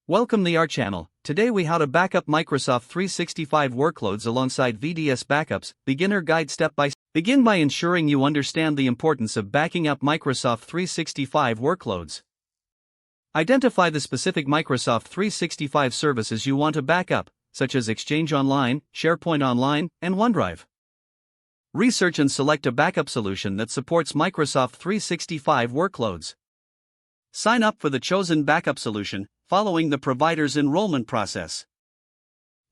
Welcome to our channel. Today we how to backup Microsoft 365 workloads alongside VDS Backups, beginner guide step by step. Begin by ensuring you understand the importance of backing up Microsoft 365 workloads. Identify the specific Microsoft 365 services you want to backup, such as Exchange Online, SharePoint Online, and OneDrive. Research and select a backup solution that supports Microsoft 365 workloads. Sign up for the chosen backup solution, following the provider's enrollment process.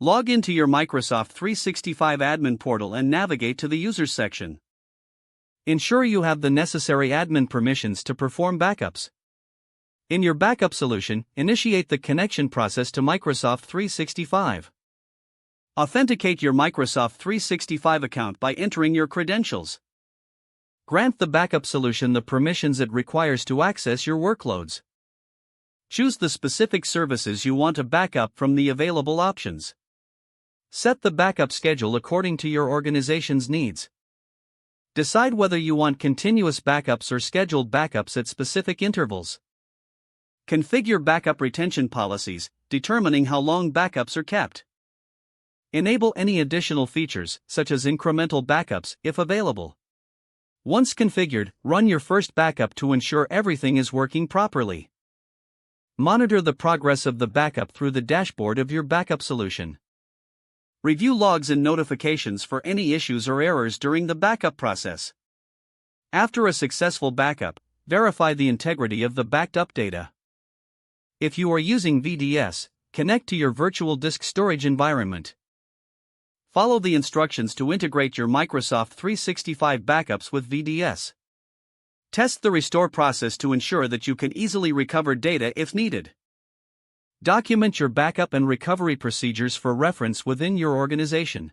Log into your Microsoft 365 admin portal and navigate to the Users section. Ensure you have the necessary admin permissions to perform backups. In your backup solution, initiate the connection process to Microsoft 365. Authenticate your Microsoft 365 account by entering your credentials. Grant the backup solution the permissions it requires to access your workloads. Choose the specific services you want to backup from the available options. Set the backup schedule according to your organization's needs. Decide whether you want continuous backups or scheduled backups at specific intervals. Configure backup retention policies, determining how long backups are kept. Enable any additional features, such as incremental backups, if available. Once configured, run your first backup to ensure everything is working properly. Monitor the progress of the backup through the dashboard of your backup solution. Review logs and notifications for any issues or errors during the backup process. After a successful backup, verify the integrity of the backed up data. If you are using VDS, connect to your virtual disk storage environment. Follow the instructions to integrate your Microsoft 365 backups with VDS. Test the restore process to ensure that you can easily recover data if needed. Document your backup and recovery procedures for reference within your organization.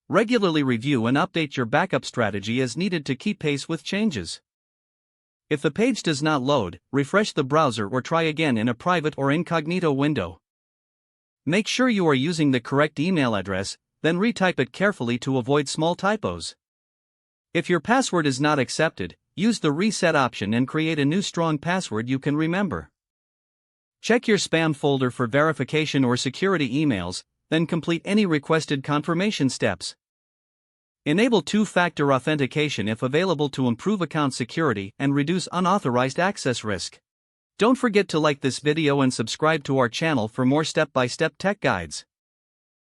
Regularly review and update your backup strategy as needed to keep pace with changes. If the page does not load, refresh the browser or try again in a private or incognito window. Make sure you are using the correct email address, then retype it carefully to avoid small typos. If your password is not accepted, use the reset option and create a new strong password you can remember. Check your spam folder for verification or security emails, then complete any requested confirmation steps. Enable two-factor authentication if available to improve account security and reduce unauthorized access risk. Don't forget to like this video and subscribe to our channel for more step-by-step tech guides.